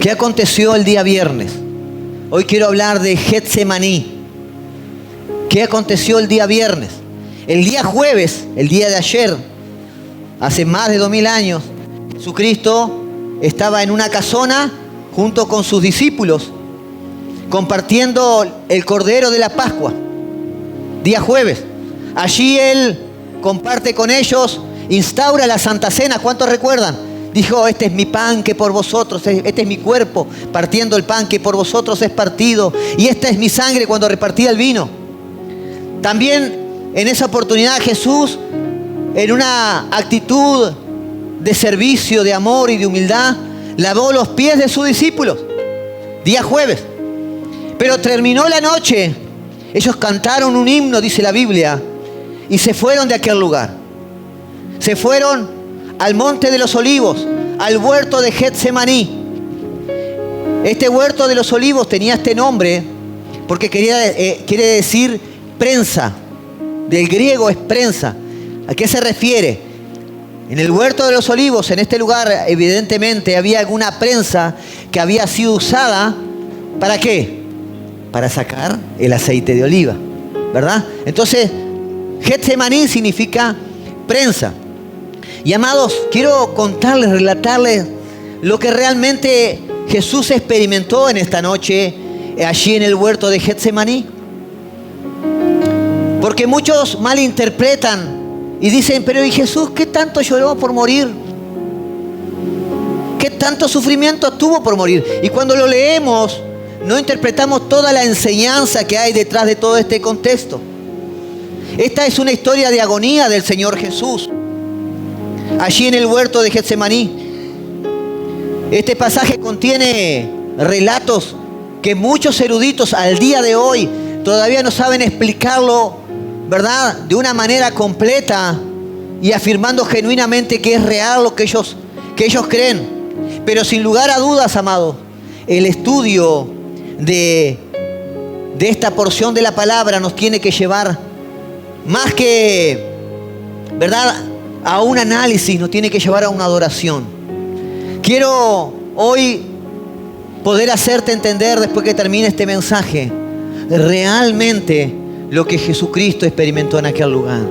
¿Qué aconteció el día viernes? Hoy quiero hablar de Getsemaní. ¿Qué aconteció el día viernes? El día jueves, el día de ayer, hace más de 2000 años, Jesucristo estaba en una casona junto con sus discípulos, compartiendo el Cordero de la Pascua. Día jueves. Allí Él comparte con ellos, instaura la Santa Cena. ¿Cuántos recuerdan? Dijo: este es mi pan que por vosotros, este es mi cuerpo, partiendo el pan que por vosotros es partido. Y esta es mi sangre, cuando repartía el vino. También en esa oportunidad Jesús, en una actitud de servicio, de amor y de humildad, lavó los pies de sus discípulos. Día jueves. Pero terminó la noche. Ellos cantaron un himno, dice la Biblia, y se fueron de aquel lugar. Se fueron al Monte de los Olivos, al huerto de Getsemaní. Este huerto de los Olivos tenía este nombre porque quiere decir prensa. Del griego es prensa. ¿A qué se refiere? En el huerto de los Olivos, en este lugar, evidentemente había alguna prensa que había sido usada. ¿Para qué? Para sacar el aceite de oliva, ¿verdad? Entonces, Getsemaní significa prensa. Y amados, quiero contarles, relatarles lo que realmente Jesús experimentó en esta noche allí en el huerto de Getsemaní. Porque muchos malinterpretan y dicen: pero ¿y Jesús qué tanto lloró por morir? ¿Qué tanto sufrimiento tuvo por morir? Y cuando lo leemos, no interpretamos toda la enseñanza que hay detrás de todo este contexto. Esta es una historia de agonía del Señor Jesús, allí en el huerto de Getsemaní. Este pasaje contiene relatos que muchos eruditos al día de hoy todavía no saben explicarlo, ¿verdad?, de una manera completa y afirmando genuinamente que es real lo que ellos creen. Pero sin lugar a dudas, amados, el estudio de esta porción de la palabra nos tiene que llevar más que, ¿verdad?, a un análisis, nos tiene que llevar a una adoración. Quiero hoy poder hacerte entender, después que termine este mensaje, realmente lo que Jesucristo experimentó en aquel lugar.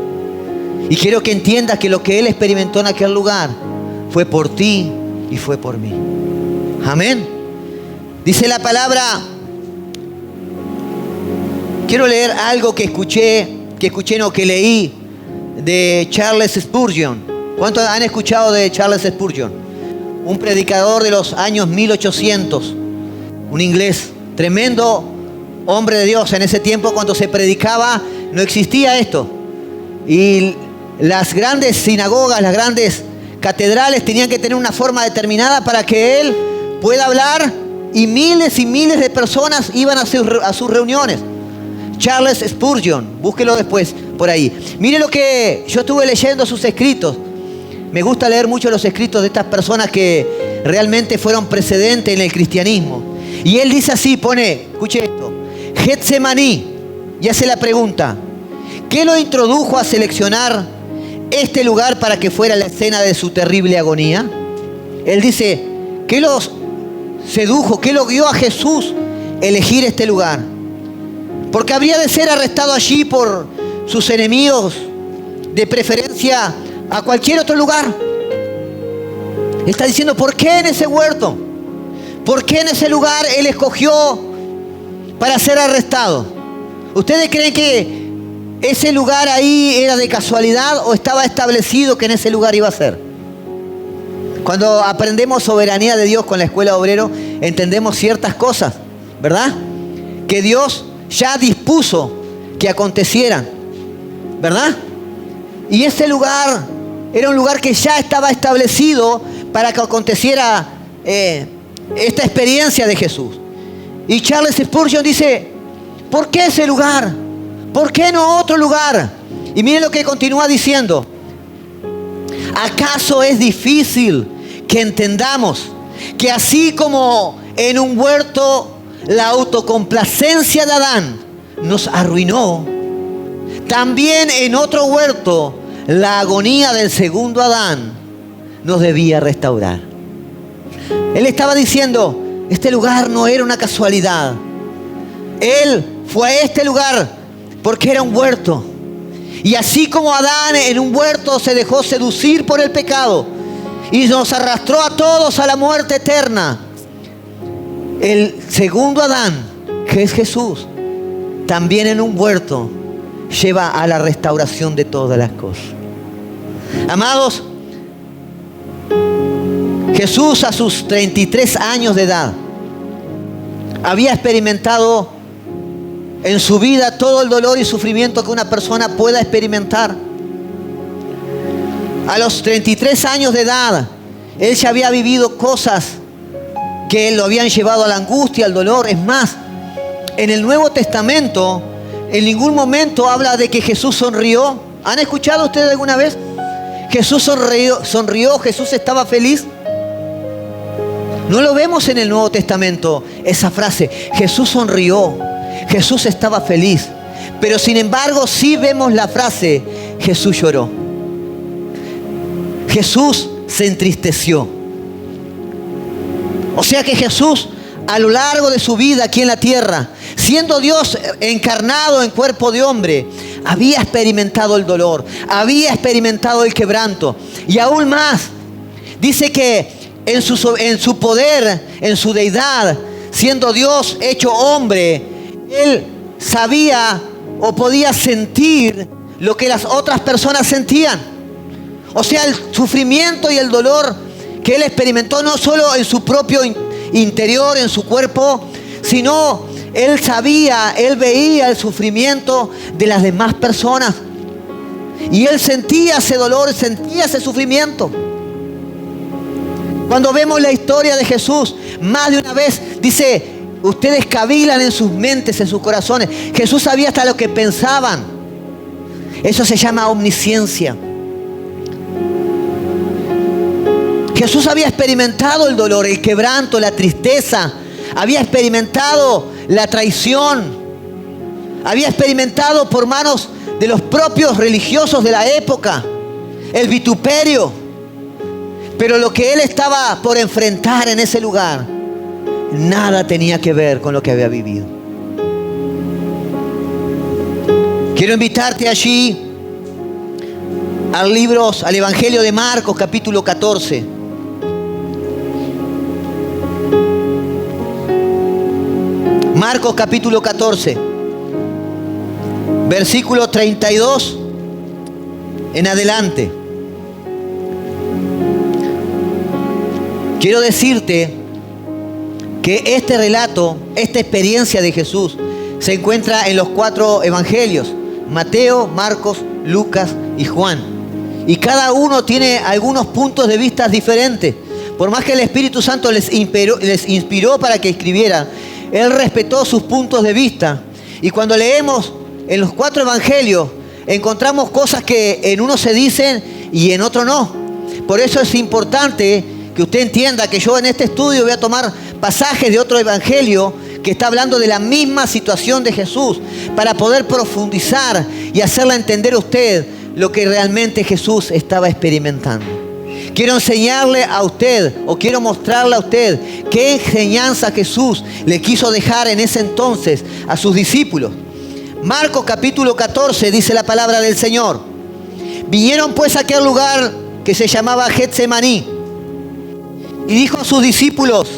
Y quiero que entiendas que lo que Él experimentó en aquel lugar fue por ti y fue por mí. Amén. Dice la palabra. Quiero leer algo que leí de Charles Spurgeon. ¿Cuántos han escuchado de Charles Spurgeon? Un predicador de los años 1800, un inglés, tremendo hombre de Dios. En ese tiempo, cuando se predicaba, no existía esto. Y las grandes sinagogas, las grandes catedrales tenían que tener una forma determinada para que él pueda hablar, y miles de personas iban a sus reuniones. Charles Spurgeon, búsquelo después por ahí. Mire lo que yo estuve leyendo, sus escritos. Me gusta leer mucho los escritos de estas personas que realmente fueron precedentes en el cristianismo. Y él dice así, escuche esto: Getsemaní, y hace la pregunta: ¿qué lo introdujo a seleccionar este lugar para que fuera la escena de su terrible agonía? Él dice: ¿qué los sedujo, qué lo guió a Jesús elegir este lugar? Porque habría de ser arrestado allí por sus enemigos, de preferencia a cualquier otro lugar. Está diciendo: ¿por qué en ese huerto? ¿Por qué en ese lugar Él escogió para ser arrestado? ¿Ustedes creen que ese lugar ahí era de casualidad o estaba establecido que en ese lugar iba a ser? Cuando aprendemos soberanía de Dios con la escuela obrero, entendemos ciertas cosas, ¿verdad? Que Dios ya dispuso que acontecieran, ¿verdad? Y ese lugar era un lugar que ya estaba establecido para que aconteciera esta experiencia de Jesús. Y Charles Spurgeon dice: ¿por qué ese lugar? ¿Por qué no otro lugar? Y miren lo que continúa diciendo: ¿acaso es difícil que entendamos que así como en un huerto la autocomplacencia de Adán nos arruinó, también en otro huerto la agonía del segundo Adán nos debía restaurar? Él estaba diciendo: Este lugar no era una casualidad. Él fue a este lugar porque era un huerto. Y así como Adán en un huerto se dejó seducir por el pecado y nos arrastró a todos a la muerte eterna, el segundo Adán, que es Jesús, también en un huerto lleva a la restauración de todas las cosas. Amados, Jesús a sus 33 años de edad había experimentado en su vida todo el dolor y sufrimiento que una persona pueda experimentar. A los 33 años de edad, Él ya había vivido cosas que lo habían llevado a la angustia, al dolor. Es más, en el Nuevo Testamento, en ningún momento habla de que Jesús sonrió. ¿Han escuchado ustedes alguna vez? Jesús sonrió, Jesús estaba feliz. No lo vemos en el Nuevo Testamento, esa frase. Jesús sonrió, Jesús estaba feliz. Pero sin embargo, sí vemos la frase, Jesús lloró. Jesús se entristeció. O sea que Jesús, a lo largo de su vida aquí en la tierra, siendo Dios encarnado en cuerpo de hombre, había experimentado el dolor, había experimentado el quebranto. Y aún más, dice que en su poder, en su deidad, siendo Dios hecho hombre, Él sabía o podía sentir lo que las otras personas sentían. O sea, el sufrimiento y el dolor que Él experimentó no solo en su propio interior, en su cuerpo, sino Él sabía, Él veía el sufrimiento de las demás personas. Y Él sentía ese dolor, sentía ese sufrimiento. Cuando vemos la historia de Jesús, más de una vez dice, ustedes cavilan en sus mentes, en sus corazones. Jesús sabía hasta lo que pensaban. Eso se llama omnisciencia. Jesús había experimentado el dolor, el quebranto, la tristeza. Había experimentado la traición. Había experimentado por manos de los propios religiosos de la época el vituperio. Pero lo que Él estaba por enfrentar en ese lugar, nada tenía que ver con lo que había vivido. Quiero invitarte allí al Evangelio de Marcos, capítulo 14. Marcos capítulo 14, versículo 32 en adelante. Quiero decirte que este relato, esta experiencia de Jesús, se encuentra en los 4 evangelios: Mateo, Marcos, Lucas y Juan. Y cada uno tiene algunos puntos de vista diferentes. Por más que el Espíritu Santo les inspiró para que escribieran, Él respetó sus puntos de vista. Y cuando leemos en los 4 evangelios, encontramos cosas que en uno se dicen y en otro no. Por eso es importante que usted entienda que yo en este estudio voy a tomar pasajes de otro evangelio que está hablando de la misma situación de Jesús, para poder profundizar y hacerle entender a usted lo que realmente Jesús estaba experimentando. Quiero enseñarle a usted, o quiero mostrarle a usted, qué enseñanza Jesús le quiso dejar en ese entonces a sus discípulos. Marcos capítulo 14 dice la palabra del Señor. Vinieron pues a aquel lugar que se llamaba Getsemaní, y dijo a sus discípulos: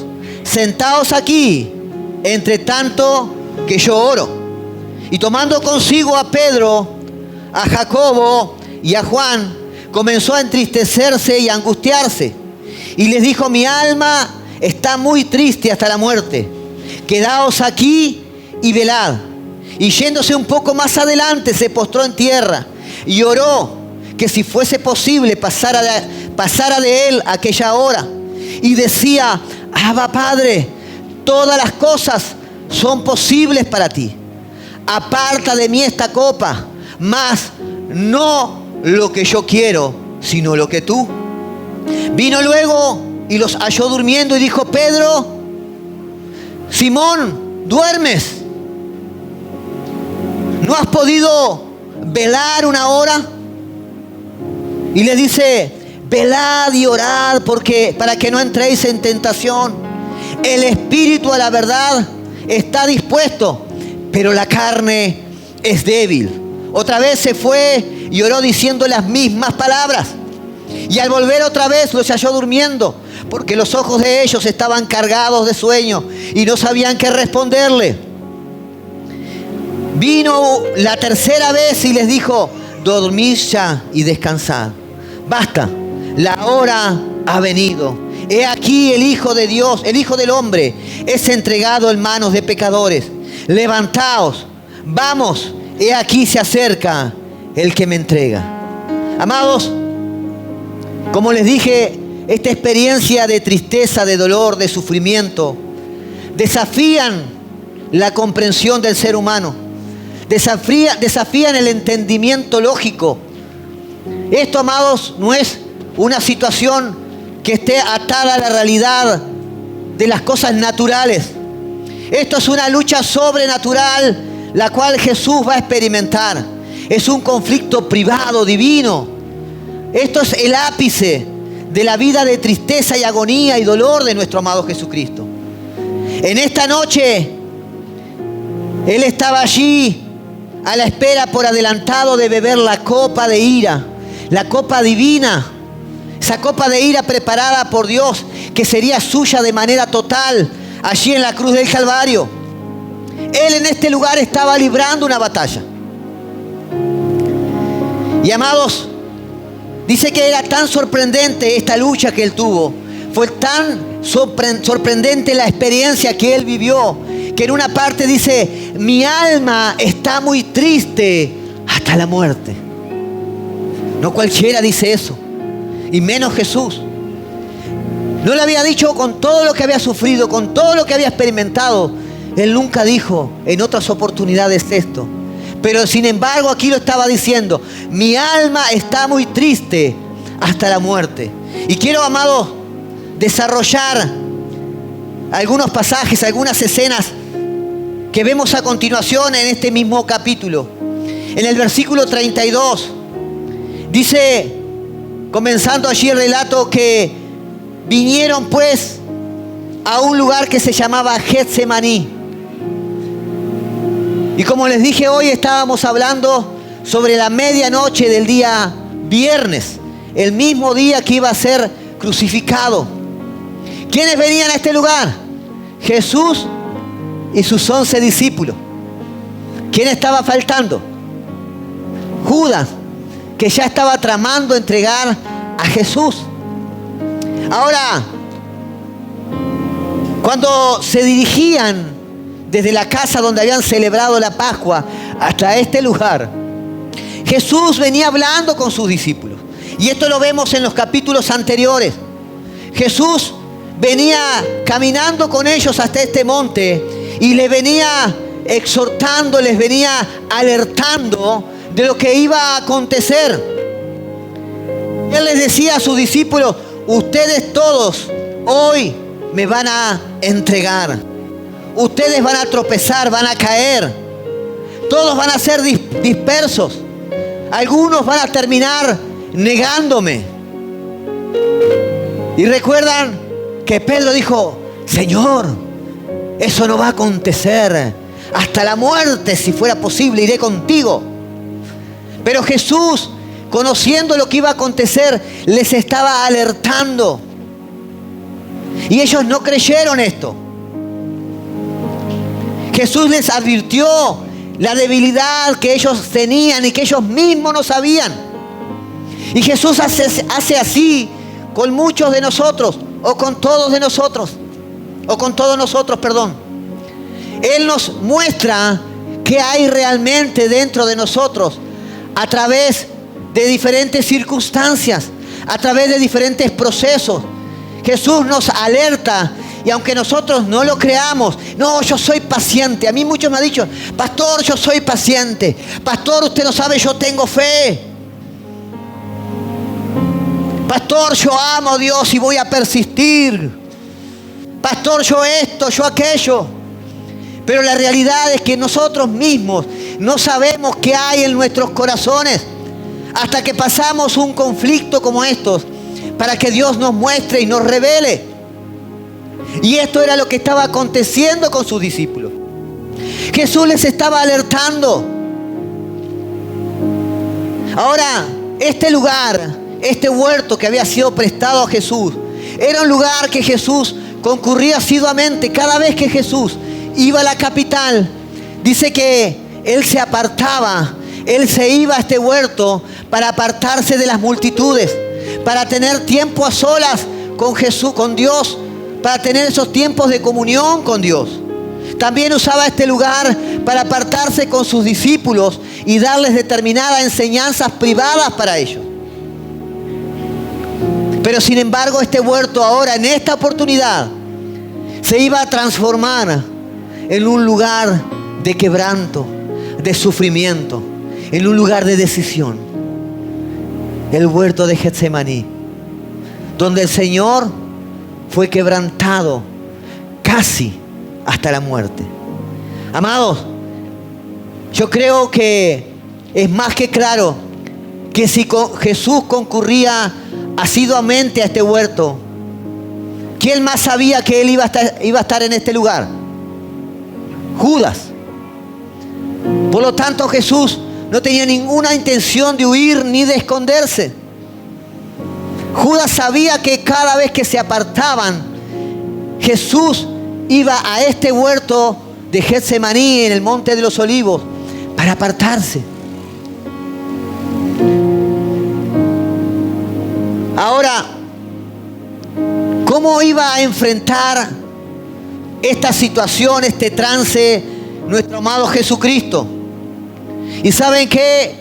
sentaos aquí, entre tanto que yo oro. Y tomando consigo a Pedro, a Jacobo y a Juan, comenzó a entristecerse y a angustiarse. Y les dijo: mi alma está muy triste hasta la muerte. Quedaos aquí y velad. Y yéndose un poco más adelante, se postró en tierra y oró que si fuese posible pasara de él aquella hora. Y decía: Abba, Padre, todas las cosas son posibles para ti. Aparta de mí esta copa, mas no lo que yo quiero, sino lo que tú. Vino luego y los halló durmiendo y dijo: Pedro, Simón, ¿duermes? ¿No has podido velar una hora? Y les dice: velad y orad para que no entréis en tentación. El espíritu a la verdad está dispuesto, pero la carne es débil. Otra vez se fue y oró diciendo las mismas palabras. Y al volver otra vez los halló durmiendo, porque los ojos de ellos estaban cargados de sueño y no sabían qué responderle. Vino la tercera vez y les dijo: dormid ya y descansad. Basta, la hora ha venido. He aquí el Hijo de Dios, el Hijo del Hombre, es entregado en manos de pecadores. Levantaos, vamos, he aquí se acerca el que me entrega. Amados, como les dije, esta experiencia de tristeza, de dolor, de sufrimiento, desafían la comprensión del ser humano. Desafían el entendimiento lógico. Esto, amados, no es una situación que esté atada a la realidad de las cosas naturales. Esto es una lucha sobrenatural, la cual Jesús va a experimentar. Es un conflicto privado, divino. Esto es el ápice de la vida de tristeza y agonía y dolor de nuestro amado Jesucristo. En esta noche, Él estaba allí a la espera por adelantado de beber la copa de ira, la copa divina, esa copa de ira preparada por Dios, que sería suya de manera total allí en la cruz del Calvario. Él en este lugar estaba librando una batalla. Y amados, dice que era tan sorprendente esta lucha que él tuvo. Fue tan sorprendente la experiencia que él vivió, que en una parte dice: mi alma está muy triste hasta la muerte. No cualquiera dice eso, y menos Jesús. No le había dicho con todo lo que había sufrido, con todo lo que había experimentado. Él nunca dijo en otras oportunidades esto. Pero sin embargo aquí lo estaba diciendo: mi alma está muy triste hasta la muerte. Y quiero, amados, desarrollar algunos pasajes, algunas escenas que vemos a continuación en este mismo capítulo. En el versículo 32 dice, comenzando allí el relato, que vinieron pues a un lugar que se llamaba Getsemaní. Y como les dije, hoy estábamos hablando sobre la medianoche del día viernes, el mismo día que iba a ser crucificado. ¿Quiénes venían a este lugar? Jesús y sus 11 discípulos. ¿Quién estaba faltando? Judas, que ya estaba tramando entregar a Jesús. Ahora, cuando se dirigían desde la casa donde habían celebrado la Pascua hasta este lugar, Jesús venía hablando con sus discípulos. Y esto lo vemos en los capítulos anteriores. Jesús venía caminando con ellos hasta este monte y les venía exhortando, les venía alertando de lo que iba a acontecer. Él les decía a sus discípulos: ustedes todos hoy me van a entregar. Ustedes van a tropezar, van a caer. Todos van a ser dispersos. Algunos van a terminar negándome. Y recuerdan que Pedro dijo: Señor, eso no va a acontecer. Hasta la muerte, si fuera posible, iré contigo. Pero Jesús, conociendo lo que iba a acontecer, les estaba alertando. Y ellos no creyeron esto. Jesús les advirtió la debilidad que ellos tenían y que ellos mismos no sabían. Y Jesús hace así con muchos de nosotros, o con todos de nosotros, o con todos nosotros, perdón. Él nos muestra qué hay realmente dentro de nosotros a través de diferentes circunstancias, a través de diferentes procesos. Jesús nos alerta. Y aunque nosotros no lo creamos, no, yo soy paciente. A mí muchos me han dicho: pastor, yo soy paciente. Pastor, usted no sabe, yo tengo fe. Pastor, yo amo a Dios y voy a persistir. Pastor, yo esto, yo aquello. Pero la realidad es que nosotros mismos no sabemos qué hay en nuestros corazones hasta que pasamos un conflicto como estos, para que Dios nos muestre y nos revele. Y esto era lo que estaba aconteciendo con sus discípulos. Jesús les estaba alertando. Ahora, este lugar, este huerto que había sido prestado a Jesús, era un lugar que Jesús concurría asiduamente. Cada vez que Jesús iba a la capital, dice que Él se apartaba. Él se iba a este huerto para apartarse de las multitudes, para tener tiempo a solas con Jesús, con Dios, para tener esos tiempos de comunión con Dios. También usaba este lugar para apartarse con sus discípulos y darles determinadas enseñanzas privadas para ellos. Pero sin embargo, este huerto ahora, en esta oportunidad, se iba a transformar en un lugar de quebranto, de sufrimiento, en un lugar de decisión. El huerto de Getsemaní, donde el Señor fue quebrantado casi hasta la muerte. Amados, yo creo que es más que claro que si Jesús concurría asiduamente a este huerto, ¿quién más sabía que Él iba a estar en este lugar? Judas. Por lo tanto, Jesús no tenía ninguna intención de huir ni de esconderse. Judas sabía que cada vez que se apartaban, Jesús iba a este huerto de Getsemaní en el Monte de los Olivos para apartarse. Ahora, ¿cómo iba a enfrentar esta situación, este trance, nuestro amado Jesucristo? Y ¿saben qué?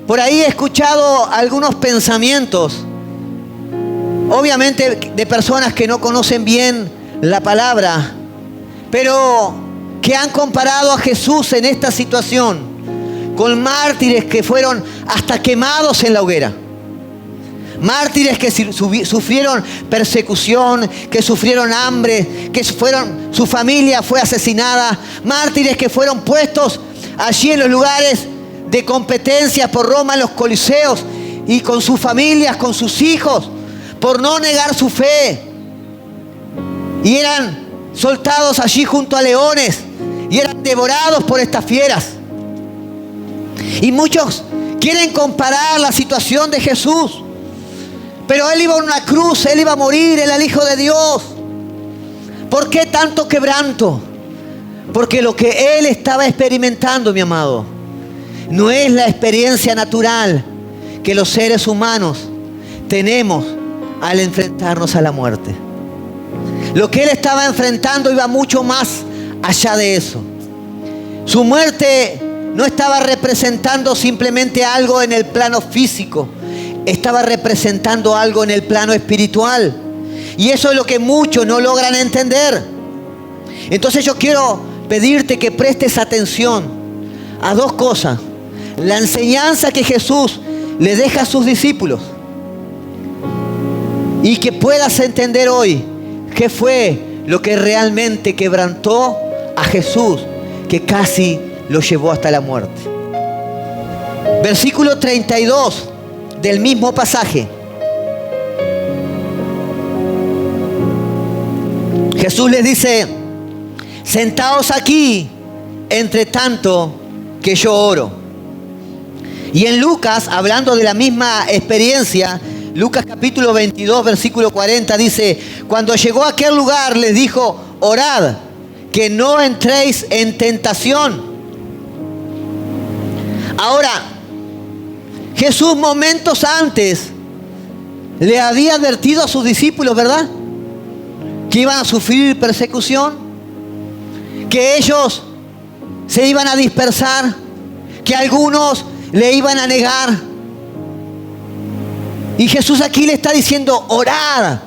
Por ahí he escuchado algunos pensamientos, obviamente de personas que no conocen bien la palabra, pero que han comparado a Jesús en esta situación con mártires que fueron hasta quemados en la hoguera. Mártires que sufrieron persecución, que sufrieron hambre, que su familia fue asesinada. Mártires que fueron puestos allí en los lugares de competencia por Roma, en los coliseos, y con sus familias, con sus hijos, por no negar su fe. Y eran soltados allí junto a leones y eran devorados por estas fieras. Y muchos quieren comparar la situación de Jesús. Pero Él iba a una cruz, Él iba a morir, Él era el Hijo de Dios. ¿Por qué tanto quebranto? Porque lo que Él estaba experimentando, mi amado, no es la experiencia natural que los seres humanos tenemos al enfrentarnos a la muerte. Lo que Él estaba enfrentando iba mucho más allá de eso. Su muerte no estaba representando simplemente algo en el plano físico, estaba representando algo en el plano espiritual. Y eso es lo que muchos no logran entender. Entonces yo quiero pedirte que prestes atención a dos cosas. La enseñanza que Jesús le deja a sus discípulos. Y que puedas entender hoy qué fue lo que realmente quebrantó a Jesús, que casi lo llevó hasta la muerte. Versículo 32 del mismo pasaje. Jesús les dice: sentaos aquí, entre tanto que yo oro. Y en Lucas, hablando de la misma experiencia, Lucas capítulo 22, versículo 40 dice: cuando llegó a aquel lugar les dijo: orad, que no entréis en tentación. Ahora, Jesús momentos antes le había advertido a sus discípulos, ¿verdad?, que iban a sufrir persecución, que ellos se iban a dispersar, que algunos le iban a negar. Y Jesús aquí le está diciendo: orad,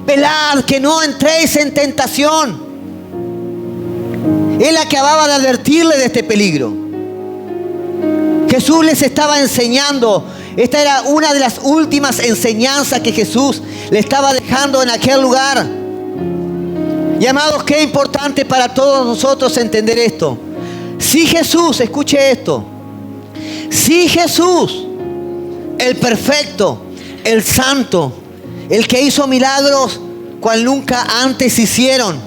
velad, que no entréis en tentación. Él acababa de advertirle de este peligro. Jesús les estaba enseñando. Esta era una de las últimas enseñanzas que Jesús le estaba dejando en aquel lugar. Y amados, qué importante para todos nosotros entender esto. Si Jesús, escuche esto, si Jesús, el perfecto, el santo, el que hizo milagros cual nunca antes hicieron.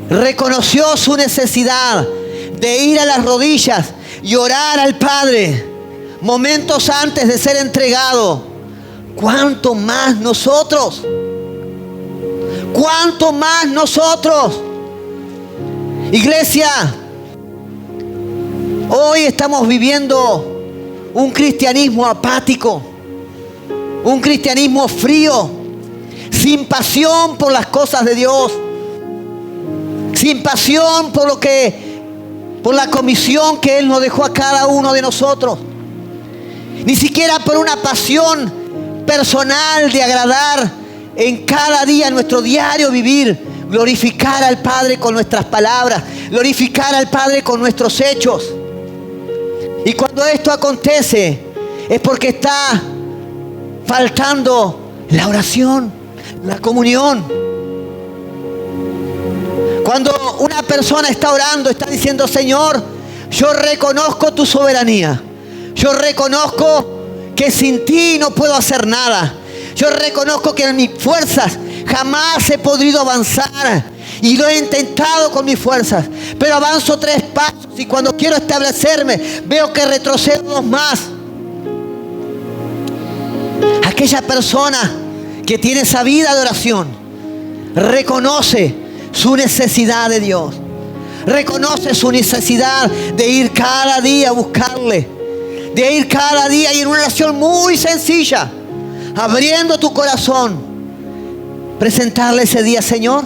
Reconoció su necesidad de ir a las rodillas y orar al Padre momentos antes de ser entregado. ¿Cuánto más nosotros? ¿Cuánto más nosotros? Iglesia, hoy estamos viviendo un cristianismo apático, un cristianismo frío, sin pasión por las cosas de Dios, sin pasión por la comisión que Él nos dejó a cada uno de nosotros, ni siquiera por una pasión personal de agradar en cada día, en nuestro diario vivir, glorificar al Padre con nuestras palabras, glorificar al Padre con nuestros hechos. Y cuando esto acontece es porque está faltando la oración, la comunión. Cuando una persona está orando, está diciendo: Señor, yo reconozco tu soberanía. Yo reconozco que sin ti no puedo hacer nada. Yo reconozco que en mis fuerzas jamás he podido avanzar. Y lo he intentado con mis fuerzas, pero avanzo 3 pasos y cuando quiero establecerme veo que retrocedo 2 más. Aquella persona que tiene esa vida de oración reconoce su necesidad de Dios, reconoce su necesidad de ir cada día a buscarle, de ir cada día y en una oración muy sencilla, abriendo tu corazón, presentarle ese día: Señor,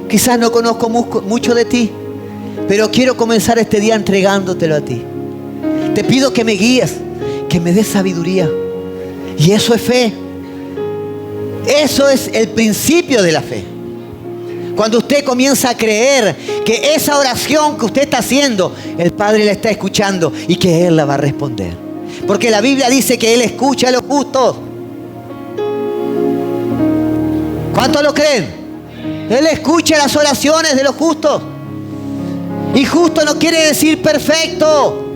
quizás no conozco mucho de ti, pero quiero comenzar este día entregándotelo a ti. Te pido que me guíes, que me des sabiduría. Y eso es fe. Eso es el principio de la fe. Cuando usted comienza a creer que esa oración que usted está haciendo, el Padre la está escuchando y que Él la va a responder. Porque la Biblia dice que Él escucha a los justos. ¿Cuántos lo creen? Él escucha las oraciones de los justos. Y justo no quiere decir perfecto.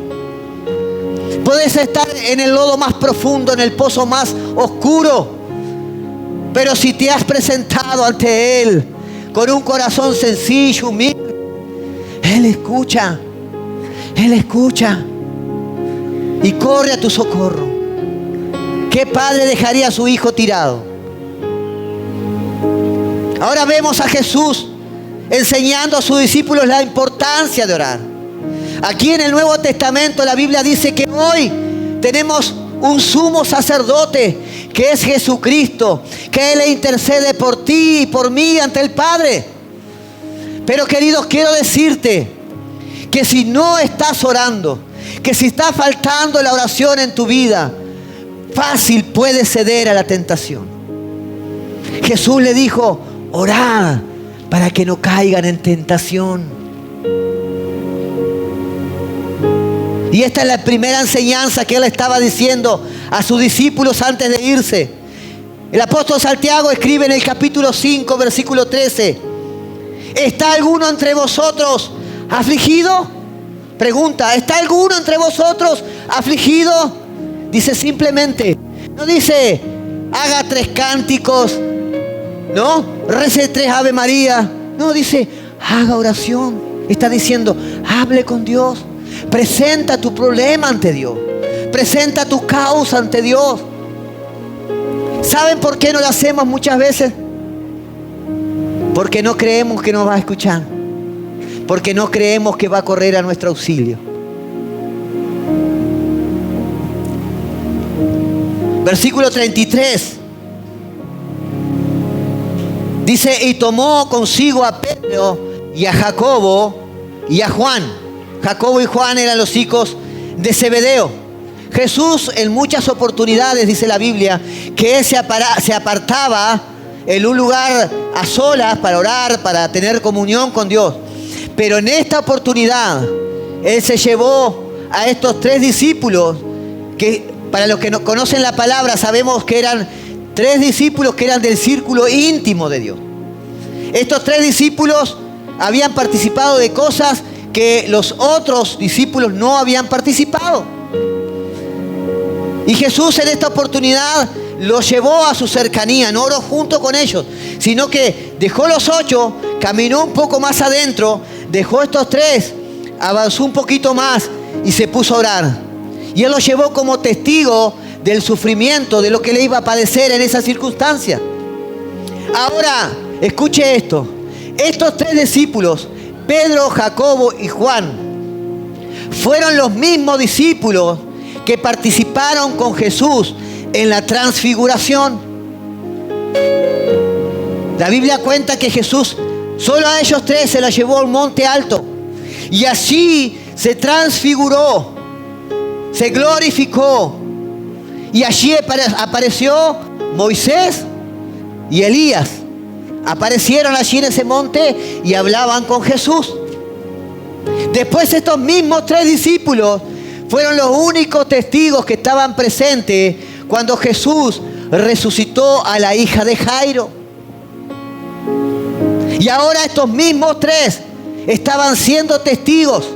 Puedes estar en el lodo más profundo, en el pozo más oscuro, pero si te has presentado ante Él con un corazón sencillo, humilde, Él escucha. Él escucha y corre a tu socorro. ¿Qué padre dejaría a su hijo tirado? Ahora vemos a Jesús enseñando a sus discípulos la importancia de orar. Aquí en el Nuevo Testamento la Biblia dice que hoy tenemos un sumo sacerdote que es Jesucristo, que Él intercede por ti y por mí ante el Padre. Pero queridos, quiero decirte que si no estás orando, que si está faltando la oración en tu vida, fácil puedes ceder a la tentación. Jesús le dijo: orad para que no caigan en tentación. Y esta es la primera enseñanza que Él estaba diciendo a sus discípulos antes de irse. El apóstol Santiago escribe en el capítulo 5, versículo 13: ¿está alguno entre vosotros afligido? Pregunta: ¿está alguno entre vosotros afligido? Dice simplemente, no dice haga 3 cánticos, no, rece 3 Ave María. No, dice haga oración. Está diciendo, hable con Dios. Presenta tu problema ante Dios. Presenta tu causa ante Dios. ¿Saben por qué no lo hacemos muchas veces? Porque no creemos que nos va a escuchar. Porque no creemos que va a correr a nuestro auxilio. Versículo 33. Dice, y tomó consigo a Pedro y a Jacobo y a Juan. Jacobo y Juan eran los hijos de Zebedeo. Jesús en muchas oportunidades, dice la Biblia, que Él se apartaba en un lugar a solas para orar, para tener comunión con Dios. Pero en esta oportunidad, Él se llevó a estos 3 discípulos, que para los que no conocen la palabra, sabemos que eran 3 discípulos que eran del círculo íntimo de Dios. Estos 3 discípulos habían participado de cosas que los otros discípulos no habían participado. Y Jesús en esta oportunidad los llevó a su cercanía, no oró junto con ellos, sino que dejó los 8, caminó un poco más adentro, dejó estos 3, avanzó un poquito más y se puso a orar. Y Él los llevó como testigo del sufrimiento, de lo que le iba a padecer en esa circunstancia. Ahora, escuche esto. Estos 3 discípulos, Pedro, Jacobo y Juan, fueron los mismos discípulos que participaron con Jesús en la transfiguración. La Biblia cuenta que Jesús solo a ellos 3 se los llevó al monte alto y allí se transfiguró, se glorificó, y allí apareció Moisés y Elías. Aparecieron allí en ese monte y hablaban con Jesús. Después estos mismos 3 discípulos fueron los únicos testigos que estaban presentes cuando Jesús resucitó a la hija de Jairo. Y ahora estos mismos 3 estaban siendo testigos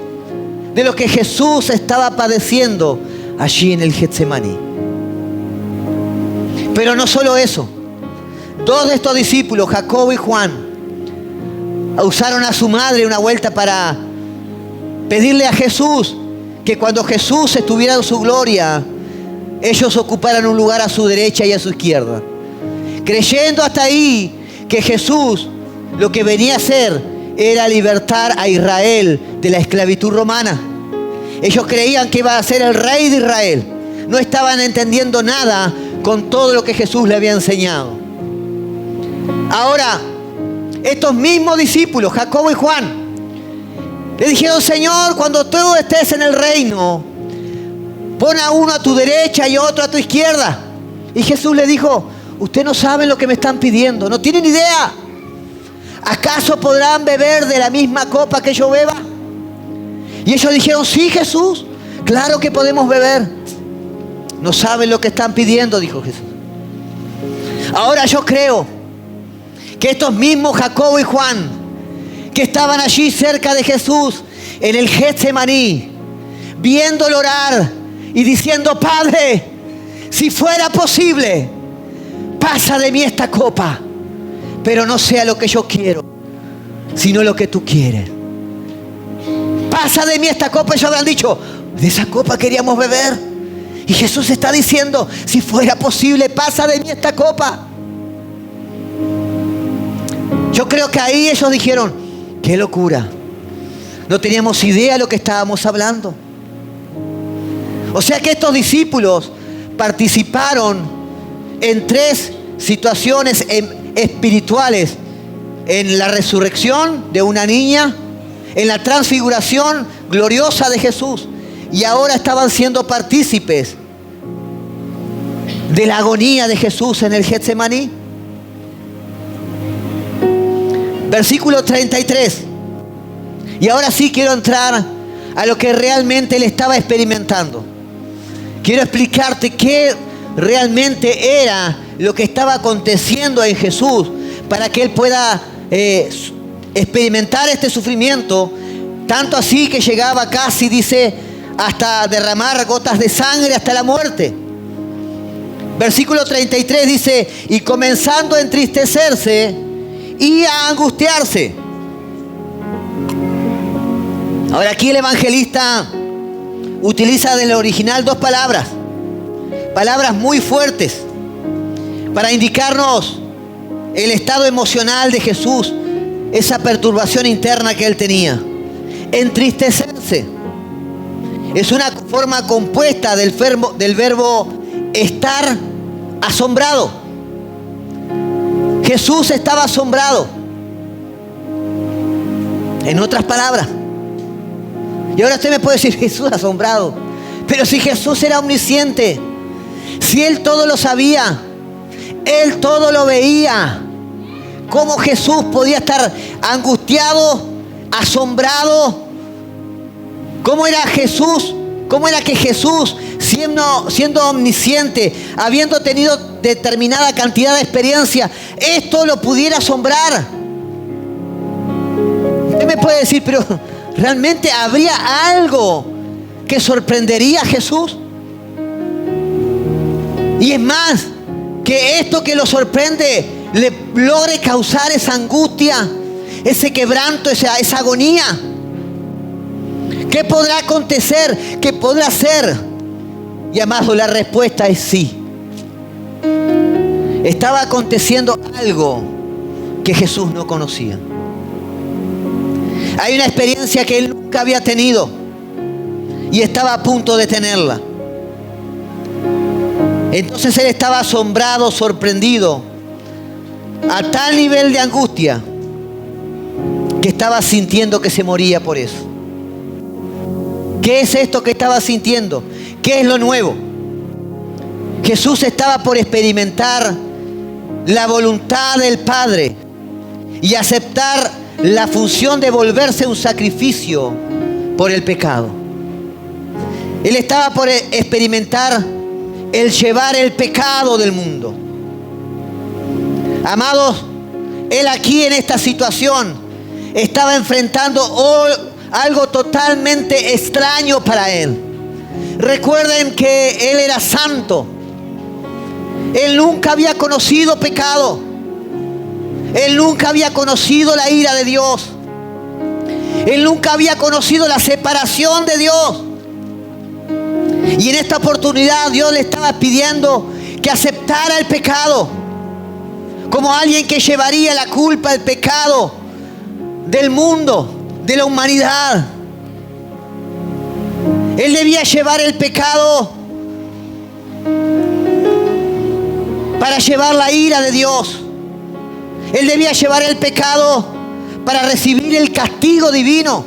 de lo que Jesús estaba padeciendo allí en el Getsemaní. Pero no solo eso. 2 de estos discípulos, Jacobo y Juan, usaron a su madre una vuelta para pedirle a Jesús que cuando Jesús estuviera en su gloria, ellos ocuparan un lugar a su derecha y a su izquierda. Creyendo hasta ahí que Jesús lo que venía a hacer era libertar a Israel de la esclavitud romana. Ellos creían que iba a ser el rey de Israel. No estaban entendiendo nada con todo lo que Jesús le había enseñado. Ahora, estos mismos discípulos, Jacobo y Juan, le dijeron: Señor, cuando tú estés en el reino, pon a uno a tu derecha y otro a tu izquierda. Y Jesús le dijo: ustedes no saben lo que me están pidiendo, no tienen idea. ¿Acaso podrán beber de la misma copa que yo beba? Y ellos dijeron: sí, Jesús, claro que podemos beber. No saben lo que están pidiendo, dijo Jesús. Ahora yo creo que estos mismos Jacobo y Juan, que estaban allí cerca de Jesús en el Getsemaní, viéndolo orar y diciendo: Padre, si fuera posible, pasa de mí esta copa, pero no sea lo que yo quiero, sino lo que tú quieres. Pasa de mí esta copa. Ellos habrán dicho: de esa copa queríamos beber. Y Jesús está diciendo: si fuera posible, pasa de mí esta copa. Yo creo que ahí ellos dijeron: qué locura. No teníamos idea de lo que estábamos hablando. O sea que estos discípulos participaron en 3 situaciones espirituales: en la resurrección de una niña, en la transfiguración gloriosa de Jesús, y ahora estaban siendo partícipes de la agonía de Jesús en el Getsemaní. Versículo 33. Y ahora sí quiero entrar a lo que realmente él estaba experimentando. Quiero explicarte qué realmente era lo que estaba aconteciendo en Jesús para que él pueda experimentar este sufrimiento, tanto así que llegaba casi, dice, hasta derramar gotas de sangre hasta la muerte. Versículo 33 dice: y comenzando a entristecerse y a angustiarse. Ahora aquí el evangelista utiliza del original 2 palabras muy fuertes para indicarnos el estado emocional de Jesús, esa perturbación interna que él tenía. Entristecerse es una forma compuesta del verbo estar asombrado. Jesús estaba asombrado. En otras palabras. Y ahora usted me puede decir: Jesús asombrado. Pero si Jesús era omnisciente, si Él todo lo sabía, Él todo lo veía, ¿cómo Jesús podía estar angustiado, asombrado? ¿Cómo era Jesús? ¿Cómo era que Jesús, siendo omnisciente, habiendo tenido determinada cantidad de experiencia, esto lo pudiera asombrar? Usted me puede decir: pero ¿realmente habría algo que sorprendería a Jesús? Y es más, que esto que lo sorprende le logre causar esa angustia, ese quebranto, esa agonía. ¿Qué podrá acontecer? ¿Qué podrá hacer? Y amado, la respuesta es sí. Estaba aconteciendo algo que Jesús no conocía. Hay una experiencia que él nunca había tenido y estaba a punto de tenerla. Entonces él estaba asombrado, sorprendido, a tal nivel de angustia que estaba sintiendo que se moría por eso. ¿Qué es esto que estaba sintiendo? ¿Qué es lo nuevo? Jesús estaba por experimentar la voluntad del Padre y aceptar la función de volverse un sacrificio por el pecado. Él estaba por experimentar el llevar el pecado del mundo. Amados, él aquí en esta situación estaba enfrentando algo totalmente extraño para él. Recuerden que él era santo. Él nunca había conocido pecado. Él nunca había conocido la ira de Dios. Él nunca había conocido la separación de Dios. Y en esta oportunidad Dios le estaba pidiendo que aceptara el pecado como alguien que llevaría la culpa, el pecado del mundo, de la humanidad. Él debía llevar el pecado para llevar la ira de Dios. Él debía llevar el pecado para recibir el castigo divino.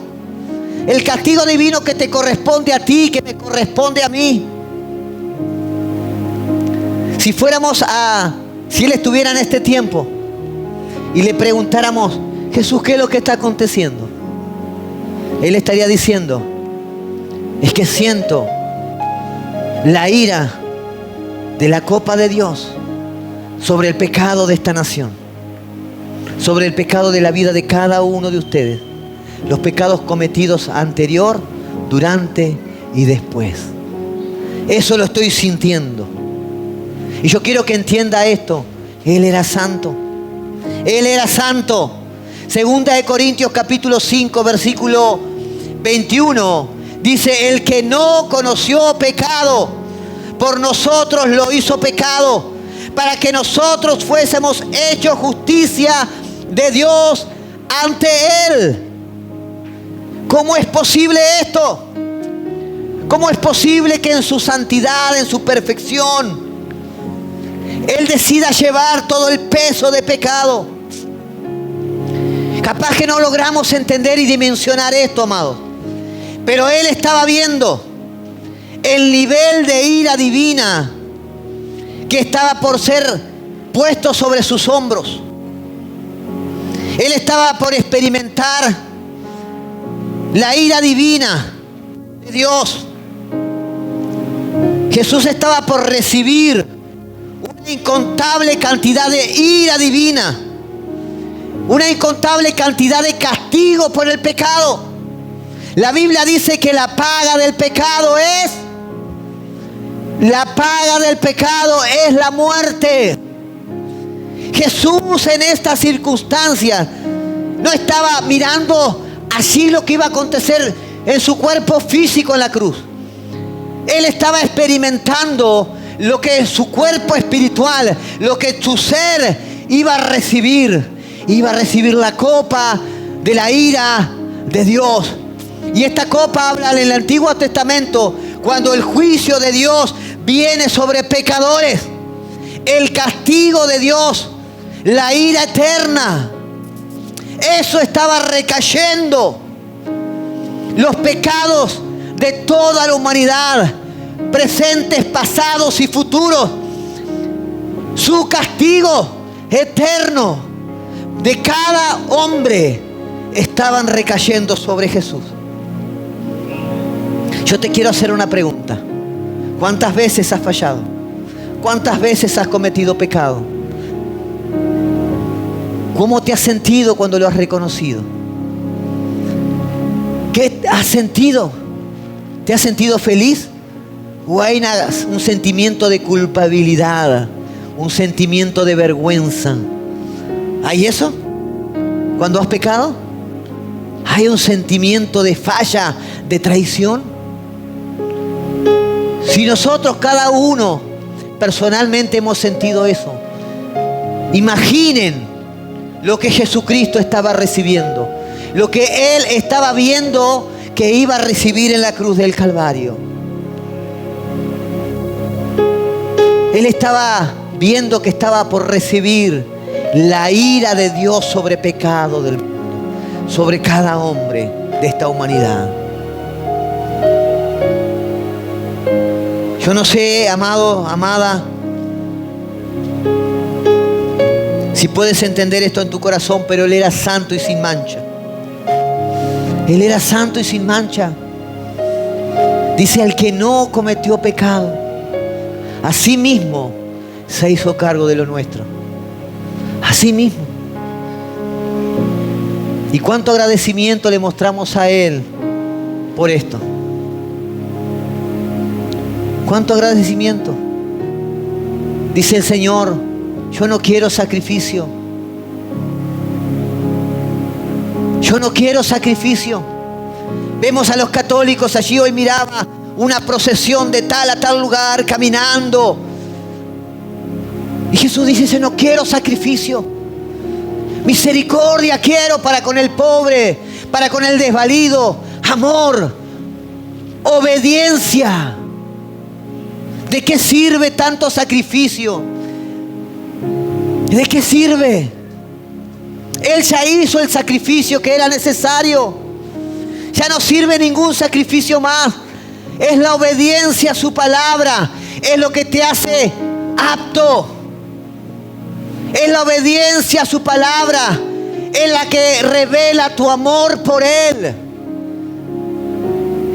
El castigo divino que te corresponde a ti, que me corresponde a mí. Si Él estuviera en este tiempo y le preguntáramos, Jesús, ¿qué es lo que está aconteciendo? Él estaría diciendo, es que siento la ira de la copa de Dios sobre el pecado de esta nación, sobre el pecado de la vida de cada uno de ustedes, los pecados cometidos anterior, durante y después. Eso lo estoy sintiendo. Y yo quiero que entienda esto. Él era santo. Él era santo. Segunda de Corintios capítulo 5, versículo 21. Dice, el que no conoció pecado, por nosotros lo hizo pecado, para que nosotros fuésemos hechos justicia de Dios ante Él. ¿Cómo es posible esto? ¿Cómo es posible que en su santidad, en su perfección, Él decida llevar todo el peso de pecado? Capaz que no logramos entender y dimensionar esto, amados. Pero Él estaba viendo el nivel de ira divina que estaba por ser puesto sobre sus hombros. Él estaba por experimentar la ira divina de Dios. Jesús estaba por recibir una incontable cantidad de ira divina, una incontable cantidad de castigo por el pecado. La Biblia dice que la paga del pecado es la muerte. Jesús en estas circunstancias no estaba mirando así lo que iba a acontecer en su cuerpo físico en la cruz. Él estaba experimentando lo que su cuerpo espiritual, lo que su ser iba a recibir. Iba a recibir la copa de la ira de Dios. Y esta copa habla en el Antiguo Testamento cuando el juicio de Dios viene sobre pecadores. El castigo de Dios, la ira eterna. Eso estaba recayendo. Los pecados de toda la humanidad, presentes, pasados y futuros. Su castigo eterno de cada hombre estaban recayendo sobre Jesús. Yo te quiero hacer una pregunta. ¿Cuántas veces has fallado? ¿Cuántas veces has cometido pecado? ¿Cómo te has sentido cuando lo has reconocido? ¿Qué has sentido? ¿Te has sentido feliz? ¿O hay un sentimiento de culpabilidad? ¿Un sentimiento de vergüenza? ¿Hay eso? ¿Cuando has pecado? ¿Hay un sentimiento de falla, de traición? Si nosotros, cada uno, personalmente hemos sentido eso, imaginen lo que Jesucristo estaba recibiendo, lo que Él estaba viendo que iba a recibir en la cruz del Calvario. Él estaba viendo que estaba por recibir la ira de Dios sobre pecado del mundo, sobre cada hombre de esta humanidad. Yo no sé, amado, amada, si puedes entender esto en tu corazón, pero Él era santo y sin mancha. Él era santo y sin mancha. Dice, el que no cometió pecado, así mismo se hizo cargo de lo nuestro. Así mismo. ¿Y cuánto agradecimiento le mostramos a Él por esto? ¿Cuánto agradecimiento? Dice el Señor, yo no quiero sacrificio. Yo no quiero sacrificio. Vemos a los católicos allí, hoy miraba una procesión de tal a tal lugar caminando. Y Jesús dice, no quiero sacrificio. Misericordia quiero para con el pobre, para con el desvalido. Amor, obediencia. ¿De qué sirve tanto sacrificio? ¿De qué sirve? Él ya hizo el sacrificio que era necesario. Ya no sirve ningún sacrificio más. Es la obediencia a su palabra. Es lo que te hace apto. Es la obediencia a su palabra. Es la que revela tu amor por Él.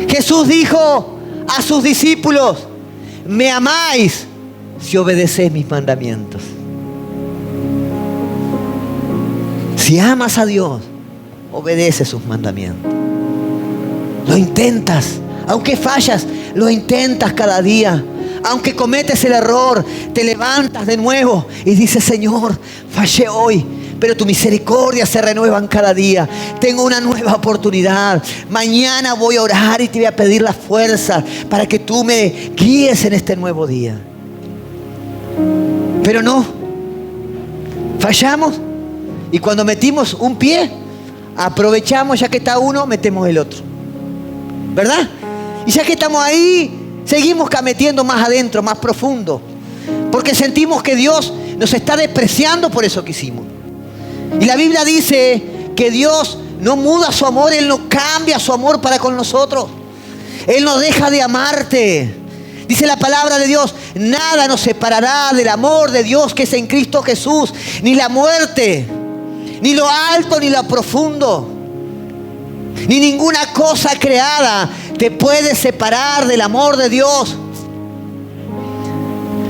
Jesús dijo a sus discípulos, me amáis si obedecéis mis mandamientos. Si amas a Dios, obedece sus mandamientos. Lo intentas, aunque fallas, lo intentas cada día. Aunque cometes el error, te levantas de nuevo y dices, Señor, fallé hoy, pero tu misericordia se renuevan cada día. Tengo una nueva oportunidad. Mañana voy a orar y te voy a pedir la fuerza para que tú me guíes en este nuevo día. Pero no, fallamos. Y cuando metimos un pie, aprovechamos, ya que está uno, metemos el otro. ¿Verdad? Y ya que estamos ahí, seguimos metiendo más adentro, más profundo. Porque sentimos que Dios nos está despreciando por eso que hicimos. Y la Biblia dice que Dios no muda su amor, Él no cambia su amor para con nosotros. Él no deja de amarte. Dice la palabra de Dios, nada nos separará del amor de Dios que es en Cristo Jesús. Ni la muerte, ni lo alto, ni lo profundo, ni ninguna cosa creada te puede separar del amor de Dios.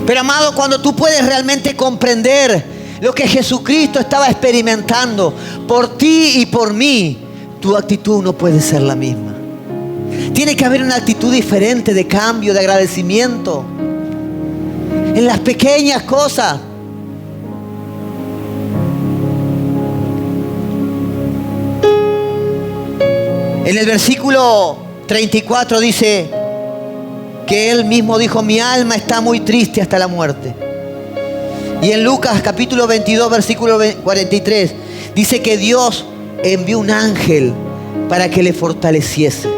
Pero amado, cuando tú puedes realmente comprender lo que Jesucristo estaba experimentando por ti y por mí, tu actitud no puede ser la misma. Tiene que haber una actitud diferente de cambio, de agradecimiento en las pequeñas cosas. En el versículo 34 dice que Él mismo dijo, mi alma está muy triste hasta la muerte. Y en Lucas capítulo 22 versículo 43 dice que Dios envió un ángel para que le fortaleciese.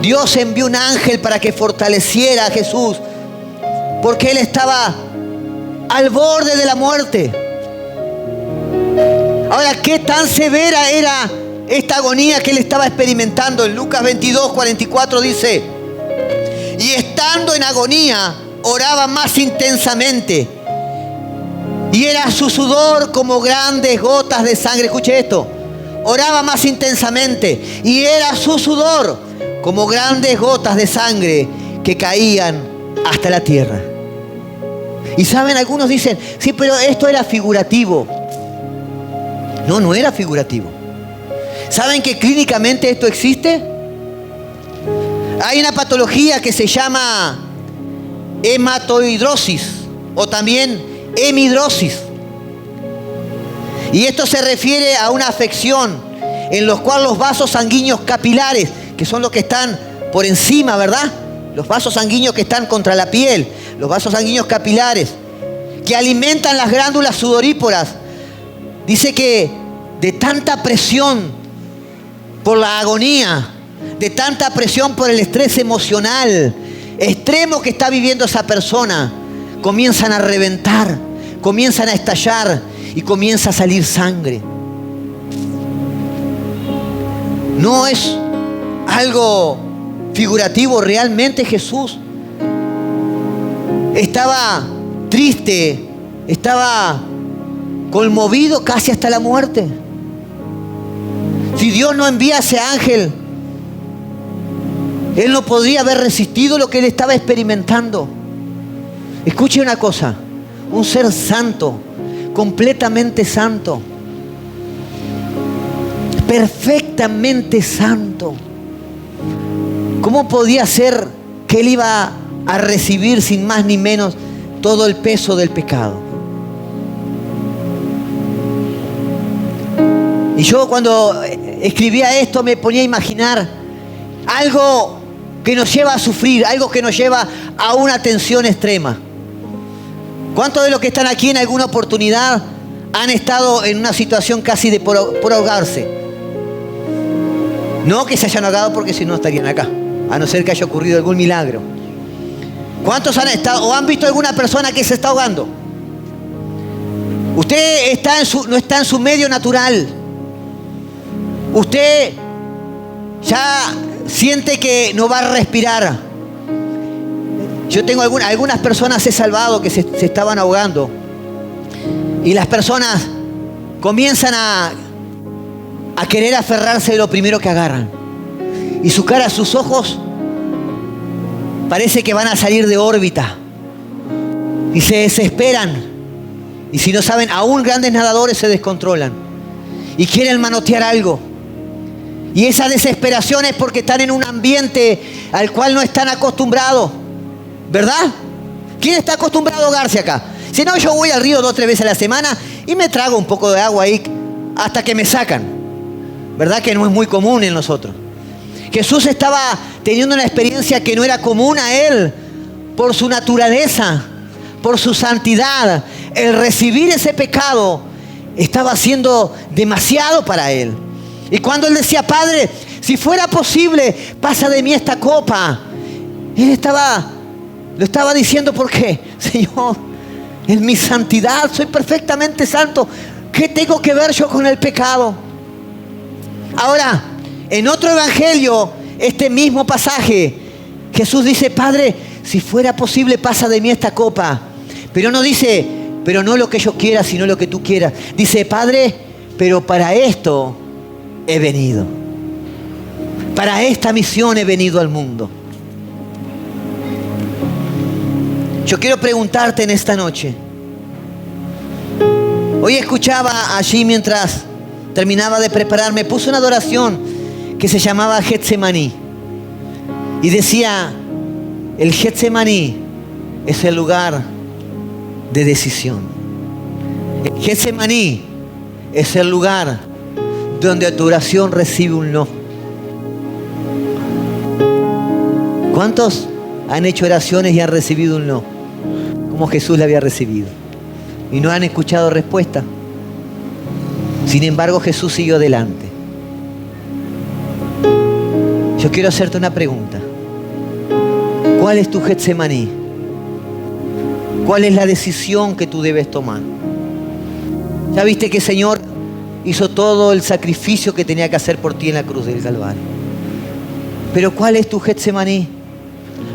Dios envió un ángel para que fortaleciera a Jesús, porque Él estaba al borde de la muerte. Ahora, ¿qué tan severa era esta agonía que Él estaba experimentando? En Lucas 22, 44 dice, y estando en agonía, oraba más intensamente, y era su sudor como grandes gotas de sangre. Escuche esto, oraba más intensamente, y era su sudor como grandes gotas de sangre que caían hasta la tierra. Y saben, algunos dicen, sí, pero esto era figurativo. No, no era figurativo. ¿Saben que clínicamente esto existe? Hay una patología que se llama hematohidrosis o también hemidrosis. Y esto se refiere a una afección en la cual los vasos sanguíneos capilares, que son los que están por encima, ¿verdad? Los vasos sanguíneos que están contra la piel, los vasos sanguíneos capilares, que alimentan las glándulas sudoríparas. Dice que de tanta presión por la agonía, de tanta presión por el estrés emocional extremo que está viviendo esa persona, comienzan a reventar, comienzan a estallar y comienza a salir sangre. No es algo figurativo, realmente Jesús estaba triste, estaba conmovido casi hasta la muerte. Si Dios no envía a ese ángel, Él no podría haber resistido lo que Él estaba experimentando. Escuche una cosa, un ser santo, completamente santo, perfectamente santo. ¿Cómo podía ser que Él iba a recibir sin más ni menos todo el peso del pecado? Y yo cuando escribía esto me ponía a imaginar algo que nos lleva a sufrir, algo que nos lleva a una tensión extrema. ¿Cuántos de los que están aquí en alguna oportunidad han estado en una situación casi de por ahogarse? No que se hayan ahogado porque si no estarían acá, a no ser que haya ocurrido algún milagro. ¿Cuántos han estado o han visto alguna persona que se está ahogando? Usted no está en su medio natural. Usted ya siente que no va a respirar. Yo tengo algunas personas he salvado que se estaban ahogando. Y las personas comienzan a querer aferrarse de lo primero que agarran. Y su cara, sus ojos, parece que van a salir de órbita. Y se desesperan. Y si no saben, aún grandes nadadores se descontrolan. Y quieren manotear algo. Y esa desesperación es porque están en un ambiente al cual no están acostumbrados. ¿Verdad? ¿Quién está acostumbrado a ahogarse acá? Si no, yo voy al río 2 o 3 veces a la semana y me trago un poco de agua ahí hasta que me sacan. ¿Verdad que no es muy común en nosotros? Jesús estaba teniendo una experiencia que no era común a Él por su naturaleza, por su santidad. El recibir ese pecado estaba siendo demasiado para Él. Y cuando Él decía, Padre, si fuera posible, pasa de mí esta copa. Él lo estaba diciendo porque, Señor, en mi santidad soy perfectamente santo. ¿Qué tengo que ver yo con el pecado? Ahora, en otro evangelio, este mismo pasaje, Jesús dice, Padre, si fuera posible, pasa de mí esta copa. Pero no dice, pero no lo que yo quiera, sino lo que tú quieras. Dice, Padre, pero para esto he venido. Para esta misión he venido al mundo. Yo quiero preguntarte en esta noche. Hoy escuchaba allí mientras terminaba de prepararme, puse una adoración que se llamaba Getsemaní. Y decía, el Getsemaní es el lugar de decisión. El Getsemaní es el lugar donde tu oración recibe un no. ¿Cuántos han hecho oraciones y han recibido un no? Como Jesús le había recibido. Y no han escuchado respuesta. Sin embargo, Jesús siguió adelante. Yo quiero hacerte una pregunta. ¿Cuál es tu Getsemaní? ¿Cuál es la decisión que tú debes tomar? Ya viste que el Señor hizo todo el sacrificio que tenía que hacer por ti en la cruz del Calvario. Pero ¿cuál es tu Getsemaní?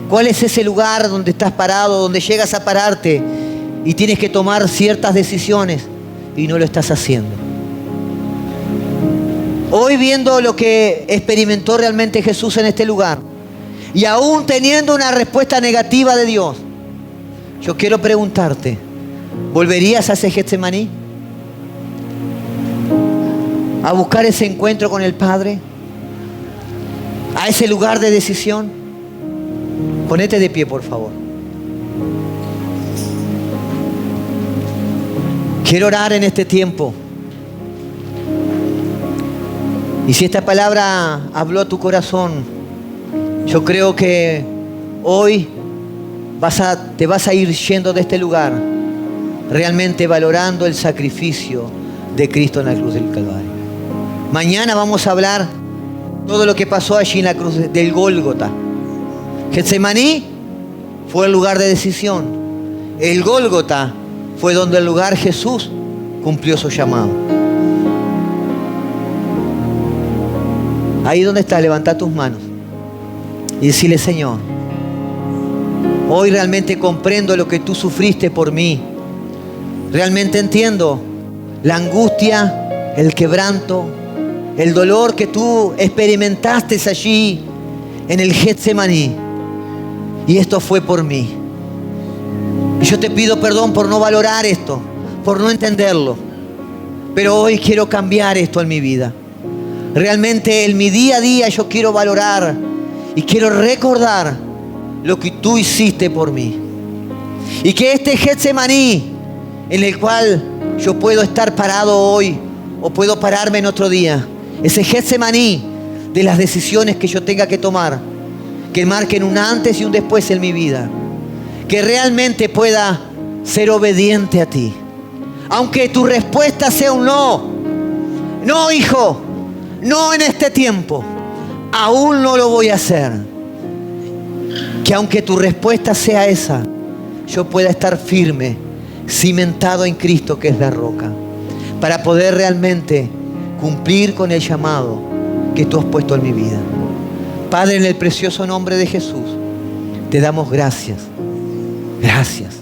¿Cuál es ese lugar donde estás parado, donde llegas a pararte y tienes que tomar ciertas decisiones y no lo estás haciendo? Hoy, viendo lo que experimentó realmente Jesús en este lugar y aún teniendo una respuesta negativa de Dios, yo quiero preguntarte, ¿volverías a ese Getsemaní? ¿A buscar ese encuentro con el Padre? ¿A ese lugar de decisión? Ponete de pie, por favor. Quiero orar en este tiempo. Y si esta palabra habló a tu corazón, yo creo que hoy te vas a ir yendo de este lugar realmente valorando el sacrificio de Cristo en la cruz del Calvario. Mañana vamos a hablar todo lo que pasó allí en la cruz del Gólgota. Getsemaní fue el lugar de decisión. El Gólgota fue donde el lugar Jesús cumplió su llamado. Ahí donde estás, levanta tus manos y decirle: Señor, hoy realmente comprendo lo que tú sufriste por mí. Realmente entiendo la angustia, el quebranto, el dolor que tú experimentaste allí en el Getsemaní. Y esto fue por mí. Y yo te pido perdón por no valorar esto, por no entenderlo. Pero hoy quiero cambiar esto en mi vida. Realmente en mi día a día yo quiero valorar y quiero recordar lo que tú hiciste por mí. Y que este Getsemaní en el cual yo puedo estar parado hoy o puedo pararme en otro día, ese Getsemaní de las decisiones que yo tenga que tomar, que marquen un antes y un después en mi vida, que realmente pueda ser obediente a ti. Aunque tu respuesta sea un no. No, hijo, no en este tiempo. Aún no lo voy a hacer. Que aunque tu respuesta sea esa, yo pueda estar firme, cimentado en Cristo, que es la roca, para poder realmente cumplir con el llamado que tú has puesto en mi vida. Padre, en el precioso nombre de Jesús, te damos gracias. Gracias.